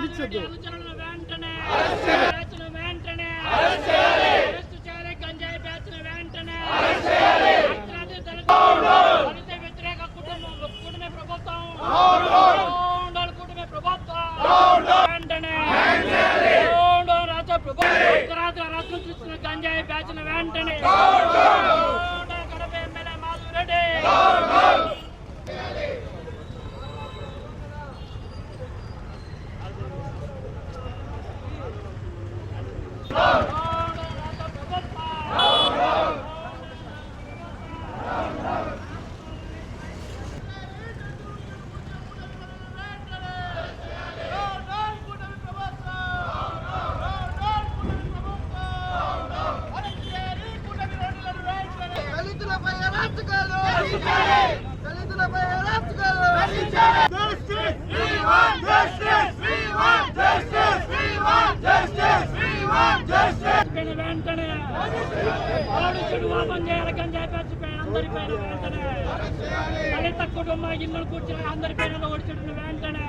బెదిరించొద్దు. గంజాయి బ్యాచ్ను వెంటనే కడప ఎమ్మెల్యే మాధురెడ్డి వెంటనే ఓపన్ చేయాలి. గంజాయి బ్యాచ్ అందరిపైన వెంటనే దళిత కుటుంబ ఇల్లు కూర్చొని అందరిపైన ఓడిచెట్టు వెంటనే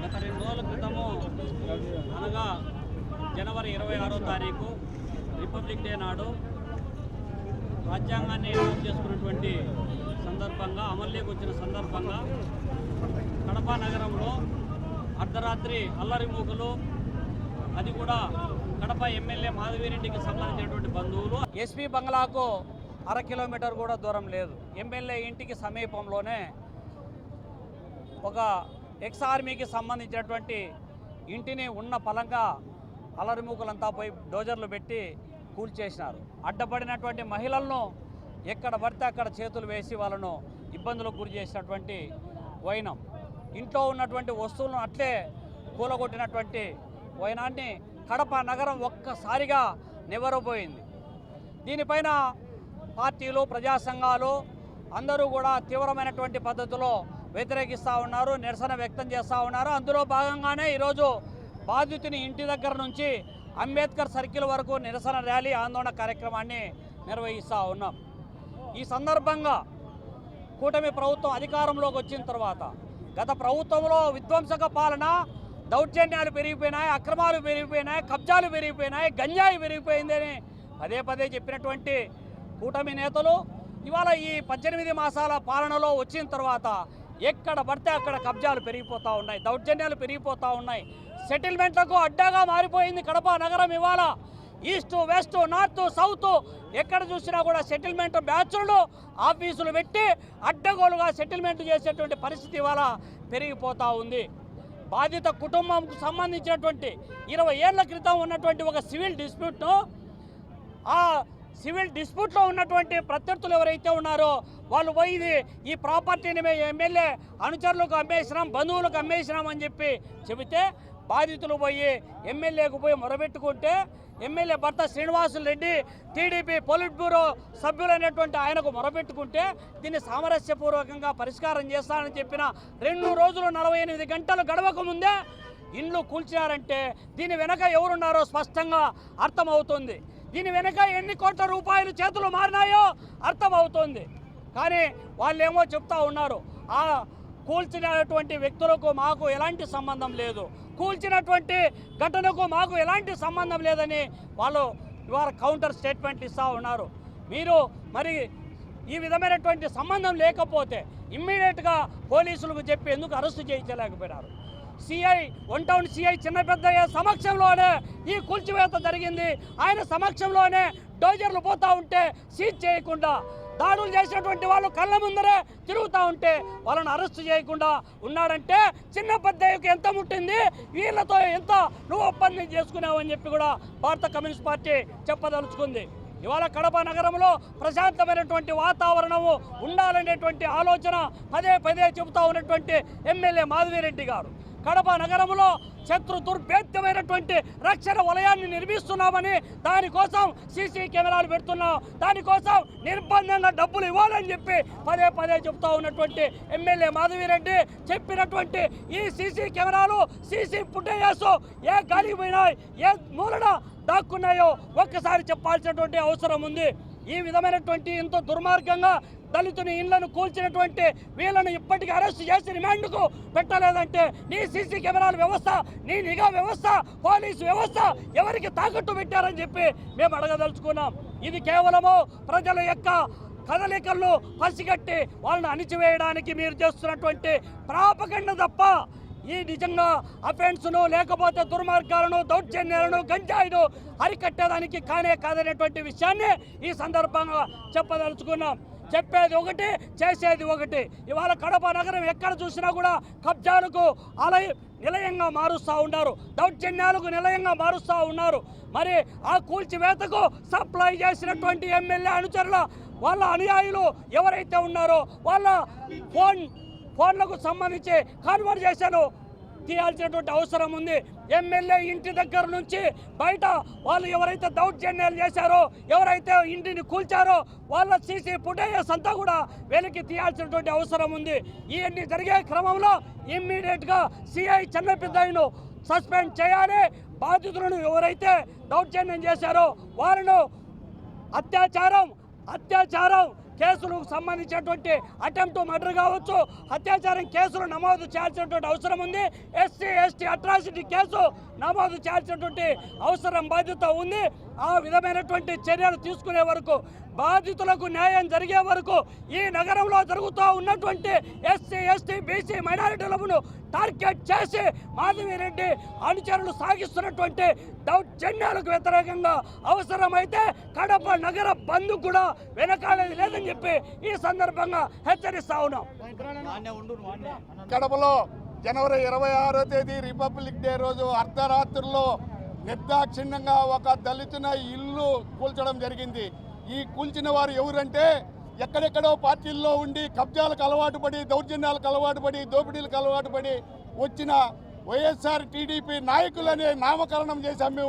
గత 2 రోజుల క్రితము అనగా జనవరి 26వ తారీఖు రిపబ్లిక్ డే నాడు రాజ్యాంగాన్ని అమలు చేసుకున్నటువంటి సందర్భంగా అమల్లోకి వచ్చిన సందర్భంగా కడప నగరంలో అర్ధరాత్రి అల్లరి మూకలు, అది కూడా కడప ఎమ్మెల్యే మాధవిరెడ్డికి సంబంధించినటువంటి బంధువులు ఎస్పీ బంగ్లాకు 1/2 కిలోమీటర్ కూడా దూరం లేదు, ఎమ్మెల్యే ఇంటికి సమీపంలోనే ఒక ఎక్స్ ఆర్మీకి సంబంధించినటువంటి ఇంటిని ఉన్న పలంగా అలరిమూకలంతా పోయి డోజర్లు పెట్టి కూల్చేసినారు. అడ్డపడినటువంటి మహిళలను ఎక్కడ పడితే అక్కడ చేతులు వేసి వాళ్ళను ఇబ్బందులకు గురి చేసినటువంటి వైనం, ఇంట్లో ఉన్నటువంటి వస్తువులను అట్లే కూలగొట్టినటువంటి వైనాన్ని కడప నగరం ఒక్కసారిగా నివ్వరపోయింది. దీనిపైన పార్టీలు, ప్రజా సంఘాలు అందరూ కూడా తీవ్రమైనటువంటి పద్ధతిలో వ్యతిరేకిస్తూ ఉన్నారు, నిరసన వ్యక్తం చేస్తూ ఉన్నారు. అందులో భాగంగానే ఈరోజు బాధితుని ఇంటి దగ్గర నుంచి అంబేద్కర్ సర్కిల్ వరకు నిరసన ర్యాలీ, ఆందోళన కార్యక్రమాన్ని నిర్వహిస్తూ ఉన్నాం. ఈ సందర్భంగా కూటమి ప్రభుత్వం అధికారంలోకి వచ్చిన తర్వాత గత ప్రభుత్వంలో విధ్వంసక పాలన, దౌర్జన్యాలు పెరిగిపోయినాయి, అక్రమాలు పెరిగిపోయినాయి, కబ్జాలు పెరిగిపోయినాయి, గంజాయి పెరిగిపోయిందని పదే పదే చెప్పినటువంటి కూటమి నేతలు ఇవాళ ఈ 18 మాసాల పాలనలో వచ్చిన తర్వాత ఎక్కడ పడితే అక్కడ కబ్జాలు పెరిగిపోతూ ఉన్నాయి, దౌర్జన్యాలు పెరిగిపోతూ ఉన్నాయి, సెటిల్మెంట్లకు అడ్డాగా మారిపోయింది కడప నగరం. ఇవాళ ఈస్ట్, వెస్ట్, నార్త్, సౌత్ ఎక్కడ చూసినా కూడా సెటిల్మెంట్ బ్యాచ్లు, ఆఫీసులు పెట్టి అడ్డగోలుగా సెటిల్మెంట్ చేసేటువంటి పరిస్థితి ఇవాళ పెరిగిపోతూ ఉంది. బాధిత కుటుంబంకు సంబంధించినటువంటి 20 ఏళ్ల క్రితం ఉన్నటువంటి ఒక సివిల్ డిస్ప్యూట్ను, ఆ సివిల్ డిస్ప్యూట్లో ఉన్నటువంటి ప్రత్యర్థులు ఎవరైతే ఉన్నారో వాళ్ళు పోయి ఈ ప్రాపర్టీని మేము ఎమ్మెల్యే అనుచరులకు అమ్మేసినాం, బంధువులకు అమ్మేసినాం అని చెబితే బాధితులు పోయి ఎమ్మెల్యేకు పోయి మొరబెట్టుకుంటే ఎమ్మెల్యే భర్త Srinivasulu Reddy TDP politburo సభ్యులైనటువంటి ఆయనకు మొరబెట్టుకుంటే దీన్ని సామరస్యపూర్వకంగా పరిష్కారం చేస్తానని చెప్పిన 2 రోజులు 48 గంటలు గడవక ముందే ఇండ్లు కూల్చారంటే దీని వెనక ఎవరున్నారో స్పష్టంగా అర్థమవుతుంది. దీని వెనక ఎన్ని కోట్ల రూపాయలు చేతులు మారినాయో అర్థమవుతుంది. కానీ వాళ్ళేమో చెప్తా ఉన్నారు, ఆ కూల్చినటువంటి వ్యక్తులకు మాకు ఎలాంటి సంబంధం లేదు, కూల్చినటువంటి ఘటనకు మాకు ఎలాంటి సంబంధం లేదని వాళ్ళు ఇవాళ కౌంటర్ స్టేట్మెంట్ ఇస్తూ ఉన్నారు. మీరు మరి ఈ విధమైనటువంటి సంబంధం లేకపోతే ఇమ్మీడియట్గా పోలీసులకు చెప్పి ఎందుకు arrest చేయించలేకపోయినారు? CI, 1 town CI Chinnapeddayya సమక్షంలోనే ఈ కూల్చివేత జరిగింది. ఆయన సమక్షంలోనే డోజర్లు పోతూ ఉంటే సీజ్ చేయకుండా, దాడులు చేసినటువంటి వాళ్ళు కళ్ళ ముందరే తిరుగుతూ ఉంటే వాళ్ళని అరెస్టు చేయకుండా ఉన్నాడంటే చిన్న పెద్దయ్యకు ఎంత ముట్టింది, వీళ్ళతో ఎంత నువ్వు ఒప్పందం చేసుకున్నావు అని చెప్పి కూడా భారత కమ్యూనిస్ట్ పార్టీ చెప్పదలుచుకుంది. ఇవాళ కడప నగరంలో ప్రశాంతమైనటువంటి వాతావరణము ఉండాలనేటువంటి ఆలోచన పదే పదే చెబుతూ ఉన్నటువంటి ఎమ్మెల్యే మాధవిరెడ్డి గారు కడప నగరంలో శత్రు దుర్భేద్యమైనటువంటి రక్షణ వలయాన్ని నిర్మిస్తున్నామని, దానికోసం సీసీ కెమెరాలు పెడుతున్నాం, దానికోసం నిర్బంధంగా డబ్బులు ఇవ్వాలని చెప్పి పదే పదే చెప్తా ఉన్నటువంటి ఎమ్మెల్యే మాధవిరెడ్డి చెప్పినటువంటి ఈ సీసీ కెమెరాలు, సీసీ ఫుటేజెస్ ఏ గాలికి పోయినాయి, ఏ మూలన దాక్కున్నాయో ఒక్కసారి చెప్పాల్సినటువంటి అవసరం ఉంది. ఈ విధమైనటువంటి ఎంతో దుర్మార్గంగా దళితుని ఇళ్లను కూల్చినటువంటి వీళ్ళను ఇప్పటికీ అరెస్ట్ చేసి రిమాండ్కు పెట్టలేదంటే నీ సీసీ కెమెరాల వ్యవస్థ, నీ నిఘా వ్యవస్థ, పోలీసు వ్యవస్థ ఎవరికి తాకట్టు పెట్టారని చెప్పి మేము అడగదలుచుకున్నాం. ఇది కేవలము ప్రజల యొక్క కదలికలను పసిగట్టి వాళ్ళని అణిచివేయడానికి మీరు చేస్తున్నటువంటి ప్రాపగండ తప్ప ఈ నిజంగా అఫెన్స్ను లేకపోతే దుర్మార్గాలను, దౌర్జన్యాలను, గంజాయిను అరికట్టేదానికి కానే కాదనేటువంటి విషయాన్ని ఈ సందర్భంగా చెప్పదలుచుకున్నాం. చెప్పేది ఒకటి, చేసేది ఒకటి. ఇవాళ కడప నగరం ఎక్కడ చూసినా కూడా కబ్జాలకు నిలయంగా మారుస్తూ ఉన్నారు, దౌర్జన్యాలకు నిలయంగా మారుస్తూ ఉన్నారు. మరి ఆ కూల్చివేతకు సప్లై చేసినటువంటి ఎమ్మెల్యే అనుచరుల వాళ్ళ అనుయాయులు ఎవరైతే ఉన్నారో వాళ్ళ ఫోన్లకు సంబంధించి కాన్వర్జేషన్ తీయాల్సినటువంటి అవసరం ఉంది. ఎమ్మెల్యే ఇంటి దగ్గర నుంచి బయట వాళ్ళు ఎవరైతే దౌర్జన్యాలు చేశారో, ఎవరైతే ఇంటిని కూల్చారో వాళ్ళ సీసీ ఫుటేజెస్ అంతా కూడా వెలికి తీయాల్సినటువంటి అవసరం ఉంది. ఇవన్నీ జరిగే క్రమంలో ఇమ్మీడియట్గా సిఐ చెన్నపెద్దయ్యను సస్పెండ్ చేయాలి. బాధితులను ఎవరైతే దౌర్జన్యం చేశారో వాళ్ళను అత్యాచారం కేసులకు సంబంధించినటువంటి అటెంప్ట్ మర్డర్ కావచ్చు, అత్యాచారం కేసులు నమోదు చేయాల్సినటువంటి అవసరం ఉంది. ఎస్సీ ఎస్టీ అట్రాసిటీ కేసు నమోదు చేయాల్సినటువంటి అవసరం, బాధ్యత ఉంది. ఆ విధమైనటువంటి చర్యలు తీసుకునే వరకు, బాధితులకు న్యాయం జరిగే వరకు ఈ నగరంలో జరుగుతూ ఉన్నటువంటి ఎస్సీ ఎస్టీ బీసీ మైనారిటీలను టార్గెట్ చేసి మాధవిరెడ్డి అనుచరులు సాగిస్తున్నటువంటి దౌర్జన్యాలకు వ్యతిరేకంగా అవసరమైతే కడప నగర బంద్ కూడా వెనకాడేది లేదని చెప్పి ఈ సందర్భంగా హెచ్చరిస్తా ఉన్నాం. కడపలో జనవరి 26వ తేదీ రిపబ్లిక్ డే రోజు అర్ధరాత్రుల్లో నిర్దాక్షిణ్యంగా ఒక దళితున ఇల్లు కూల్చడం జరిగింది. ఈ కూల్చిన వారు ఎవరంటే ఎక్కడెక్కడో పార్టీల్లో ఉండి కబ్జాలకు అలవాటు పడి, దౌర్జన్యాలకు అలవాటు పడి, దోపిడీలకు అలవాటు పడి వచ్చిన వైఎస్ఆర్ టీడీపీ నాయకులనే నామకరణం చేసి అమ్మే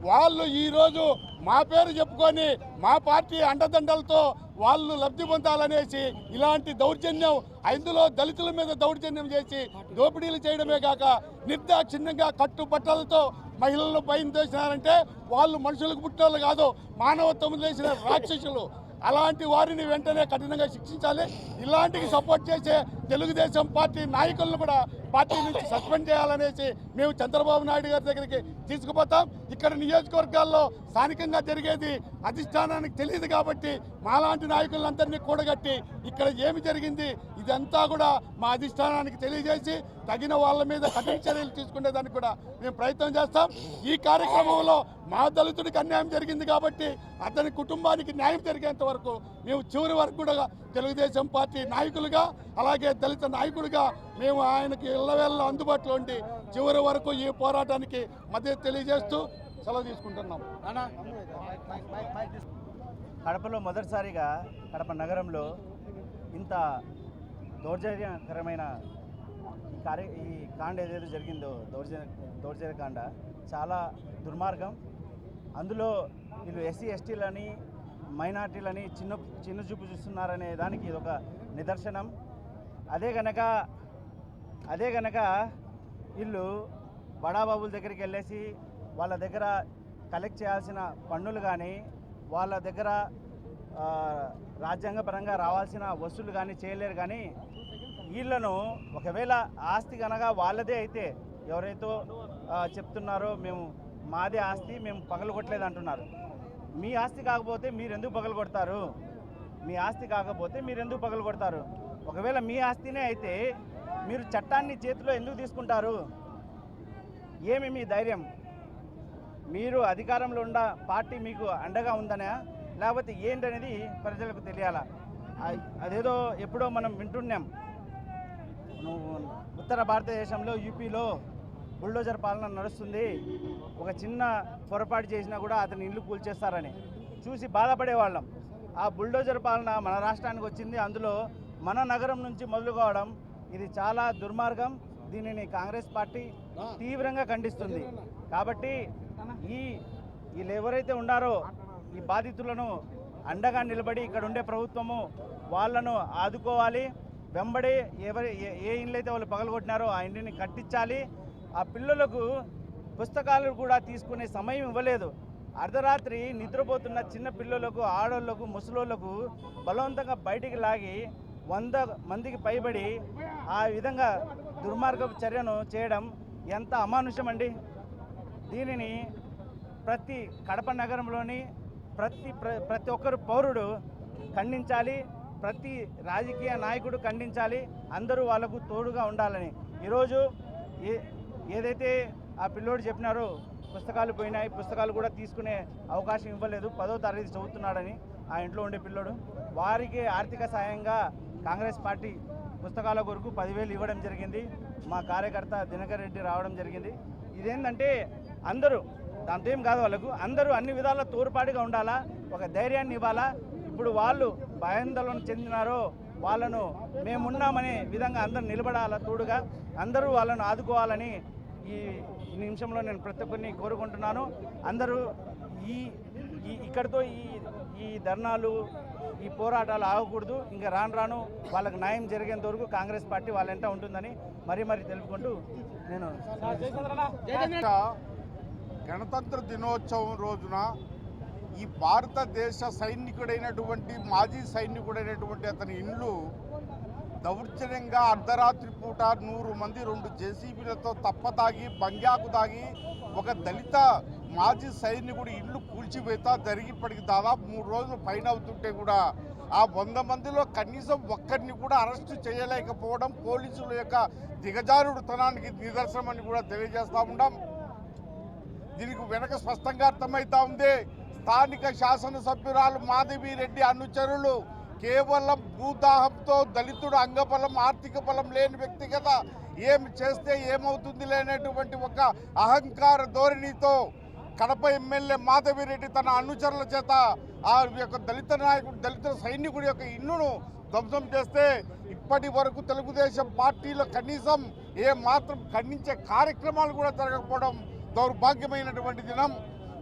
వాళ్ళు ఈరోజు మా పేరు చెప్పుకొని మా పార్టీ అండదండలతో వాళ్ళు లబ్ధి పొందాలనేసి ఇలాంటి దౌర్జన్యం, అందులో దళితుల మీద దౌర్జన్యం చేసి దోపిడీలు చేయడమే కాక నిర్దాక్షిణ్యంగా కట్టుబట్టలతో మహిళలను పైన చేసినారంటే వాళ్ళు మనుషులకు పుట్టినోళ్ళు కాదు, మానవత్వం చేసిన రాక్షసులు. అలాంటి వారిని వెంటనే కఠినంగా శిక్షించాలి. ఇలాంటికి సపోర్ట్ చేసే తెలుగుదేశం పార్టీ నాయకులను కూడా పార్టీ నుంచి సస్పెండ్ చేయాలనేసి మేము చంద్రబాబు నాయుడు గారి దగ్గరికి తీసుకుపోతాం. ఇక్కడ నియోజకవర్గాల్లో స్థానికంగా జరిగేది అధిష్టానానికి తెలియదు కాబట్టి మాలాంటి నాయకులందరినీ కూడగట్టి ఇక్కడ ఏమి జరిగింది ఇదంతా కూడా మా అధిష్టానానికి తెలియజేసి తగిన వాళ్ళ మీద కఠిన చర్యలు తీసుకునేదానికి కూడా మేము ప్రయత్నం చేస్తాం. ఈ కార్యక్రమంలో మా దళితుడికి అన్యాయం జరిగింది కాబట్టి అతని కుటుంబానికి న్యాయం జరిగేంత వరకు మేము చివరి వరకు కూడా తెలుగుదేశం పార్టీ నాయకులుగా అలాగే దళిత నాయకుడిగా మేము ఆయనకి ఇళ్ళవేళ్ళ అందుబాటులో ఉండి చివరి వరకు ఈ పోరాటానికి మద్దతు తెలియజేస్తూ సెలవు తీసుకుంటున్నాం. కడపలో మొదటిసారిగా కడప నగరంలో ఇంత దౌర్జన్యకరమైన ఈ కాండ ఏదైతే జరిగిందో దౌర్జన్యకాండ చాలా దుర్మార్గం. అందులో వీళ్ళు ఎస్సీ ఎస్టీలని మైనార్టీలని చిన్న చూపు చూస్తున్నారనే దానికి ఇది ఒక నిదర్శనం. అదే గనక వీళ్ళు బడాబాబుల దగ్గరికి వెళ్ళేసి వాళ్ళ దగ్గర కలెక్ట్ చేయాల్సిన పన్నులు కానీ వాళ్ళ దగ్గర రాజ్యాంగపరంగా రావాల్సిన వసూలు కానీ చేయలేరు. కానీ వీళ్ళను ఒకవేళ ఆస్తి కనుక వాళ్ళదే అయితే ఎవరైతే చెప్తున్నారో మేము మాదే ఆస్తి మేము పగలగొట్టలేదు అంటున్నారు. మీ ఆస్తి కాకపోతే మీరు ఎందుకు పగలగొడతారు? మీ ఆస్తి కాకపోతే మీరు ఎందుకు పగలగొడతారు? ఒకవేళ మీ ఆస్తినే అయితే మీరు చట్టాన్ని చేతిలో ఎందుకు తీసుకుంటారు? ఏమి మీ ధైర్యం? మీరు అధికారంలో ఉన్న పార్టీ మీకు అండగా ఉందనా లేకపోతే ఏంటనేది ప్రజలకు తెలియాలా. అదేదో ఎప్పుడో మనం వింటున్నాం, ఉత్తర భారతదేశంలో యూపీలో బుల్డోజర్ పాలన నడుస్తుంది, ఒక చిన్న పొరపాటు చేసినా కూడా అతని ఇల్లు కూల్చేస్తారని చూసి బాధపడేవాళ్ళం. ఆ బుల్డోజర్ పాలన మన రాష్ట్రానికి వచ్చింది. అందులో మన నగరం నుంచి మొదలు కావడం ఇది చాలా దుర్మార్గం. దీనిని కాంగ్రెస్ పార్టీ తీవ్రంగా ఖండిస్తుంది. కాబట్టి వీళ్ళు ఎవరైతే ఉన్నారో ఈ బాధితులను అండగా నిలబడి ఇక్కడ ఉండే ప్రభుత్వము వాళ్ళను ఆదుకోవాలి. వెంబడి ఏ ఇండ్లు అయితే వాళ్ళు పగలగొట్టినారో ఆ ఇంటిని కట్టించాలి. ఆ పిల్లలకు పుస్తకాలు కూడా తీసుకునే సమయం ఇవ్వలేదు. అర్ధరాత్రి నిద్రపోతున్న చిన్న పిల్లలకు, ఆడోళ్లకు, ముసలోళ్లకు బలవంతంగా బయటికి లాగి 100 మందికి పైబడి ఆ విధంగా దుర్మార్గపు చర్యను చేయడం ఎంత అమానుషం అండి. దీనిని ప్రతి కడప నగరంలోని ప్రతి ఒక్కరు పౌరుడు ఖండించాలి. ప్రతి రాజకీయ నాయకుడు ఖండించాలి. అందరూ వాళ్ళకు తోడుగా ఉండాలని. ఈరోజు ఏదైతే ఆ పిల్లోడు చెప్పినారో పుస్తకాలు పోయినాయి, పుస్తకాలు కూడా తీసుకునే అవకాశం ఇవ్వలేదు, 10వ తరగతి చదువుతున్నాడని ఆ ఇంట్లో ఉండే పిల్లోడు, వారికి ఆర్థిక సాయంగా కాంగ్రెస్ పార్టీ పుస్తకాల కొరకు 10,000 ఇవ్వడం జరిగింది. మా కార్యకర్త దినకర్ రెడ్డి రావడం జరిగింది. ఇదేంటంటే అందరూ దాంతో ఏం కాదు, వాళ్ళకు అందరూ అన్ని విధాల తోడ్పాటుగా ఉండాలా, ఒక ధైర్యాన్ని ఇవ్వాలా. ఇప్పుడు వాళ్ళు భయాందోళన చెందినారో వాళ్ళను మేమున్నామనే విధంగా అందరూ నిలబడాలా, తోడుగా అందరూ వాళ్ళను ఆదుకోవాలని ఈ నిమిషంలో నేను ప్రతి ఒక్కరిని కోరుకుంటున్నాను. అందరూ ఇక్కడితో ఈ ధర్నాలు, ఈ పోరాటాలు ఆగకూడదు. ఇంకా రాను వాళ్ళకు న్యాయం జరిగేంత వరకు కాంగ్రెస్ పార్టీ వాళ్ళ వెంట ఉంటుందని మరీ తెలుపుకుంటూ నేను గణతంత్ర దినోత్సవం రోజున ఈ భారతదేశ సైనికుడైనటువంటి మాజీ సైనికుడైనటువంటి అతని ఇండ్లు దౌర్జన్యంగా అర్ధరాత్రి పూట 100 మంది 2 జేసీబీలతో తప్పతాగి బంగ్యాకు తాగి ఒక దళిత మాజీ సైనికుడి ఇల్లు కూల్చివేత జరిగి ఇప్పటికి దాదాపు 3 రోజులు పైన అవుతుంటే కూడా ఆ 100 మందిలో కనీసం ఒక్కరిని కూడా అరెస్టు చేయలేకపోవడం పోలీసుల యొక్క దిగజారుడుతనానికి నిదర్శనం అని కూడా తెలియజేస్తూ ఉన్నాం. దీనికి వెనక స్పష్టంగా అర్థమవుతా ఉంది. స్థానిక శాసనసభ్యురాలు మాధవిరెడ్డి అనుచరులు కేవలం భూదాహంతో దళితుడు అంగబలం, ఆర్థిక బలం లేని వ్యక్తిగత ఏం చేస్తే ఏమవుతుంది లేనటువంటి ఒక అహంకార ధోరణితో కడప ఎమ్మెల్యే మాధవిరెడ్డి తన అనుచరుల చేత ఆ యొక్క దళిత సైనికుడి యొక్క ఇల్లును ధ్వంసం చేస్తే ఇప్పటి వరకు తెలుగుదేశం పార్టీలో కనీసం మాత్రం ఖండించే కార్యక్రమాలు కూడా జరగకపోవడం దౌర్భాగ్యమైనటువంటి దినం,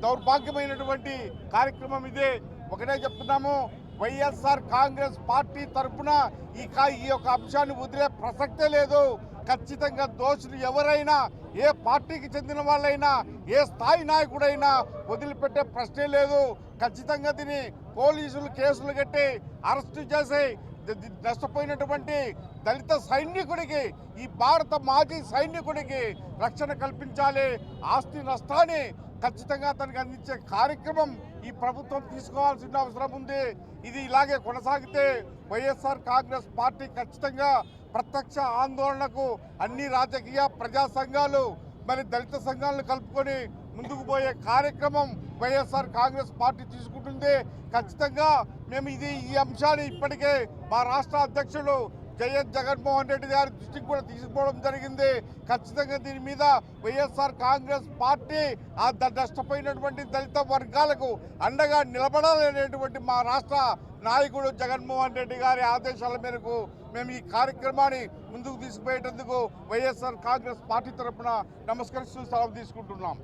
దౌర్భాగ్యమైనటువంటి కార్యక్రమం ఇదే. ఒకటే చెప్తున్నాము, వైఎస్ఆర్ కాంగ్రెస్ పార్టీ తరఫున ఈ యొక్క అంశాన్ని వదిలే ప్రసక్తే లేదు. ఖచ్చితంగా దోషులు ఎవరైనా, ఏ పార్టీకి చెందిన వాళ్ళైనా, ఏ స్థాయి నాయకుడైనా వదిలిపెట్టే ప్రశ్నే లేదు. ఖచ్చితంగా దీన్ని పోలీసులు కేసులు కట్టి అరెస్టు చేసి నష్టపోయినటువంటి దళిత సైనికుడికి, ఈ భారత మాజీ సైనికుడికి రక్షణ కల్పించాలి. ఆస్తి నష్టాన్ని ఖచ్చితంగా అతనికి అందించే కార్యక్రమం ఈ ప్రభుత్వం తీసుకోవాల్సిన అవసరం ఉంది. ఇది ఇలాగే కొనసాగితే వైఎస్ఆర్ కాంగ్రెస్ పార్టీ ఖచ్చితంగా ప్రత్యక్ష ఆందోళనకు అన్ని రాజకీయ ప్రజా సంఘాలు మరి దళిత సంఘాలను కలుపుకొని ముందుకు పోయే కార్యక్రమం వైఎస్ఆర్ కాంగ్రెస్ పార్టీ తీసుకుంటుంది. ఖచ్చితంగా మేము ఈ అంశాన్ని ఇప్పటికే మా రాష్ట్ర అధ్యక్షులు జగన్మోహన్ రెడ్డి గారి దృష్టికి కూడా తీసుకోవడం జరిగింది. ఖచ్చితంగా దీని మీద వైఎస్ఆర్ కాంగ్రెస్ పార్టీ ఆ నష్టపోయినటువంటి దళిత వర్గాలకు అండగా నిలబడాలనేటువంటి మా రాష్ట్ర నాయకుడు జగన్మోహన్ రెడ్డి గారి ఆదేశాల మేరకు మేము ఈ కార్యక్రమాన్ని ముందుకు తీసుకుపోయేందుకు వైఎస్ఆర్ కాంగ్రెస్ పార్టీ తరఫున నమస్కరిస్తూ సెలవు తీసుకుంటున్నాం.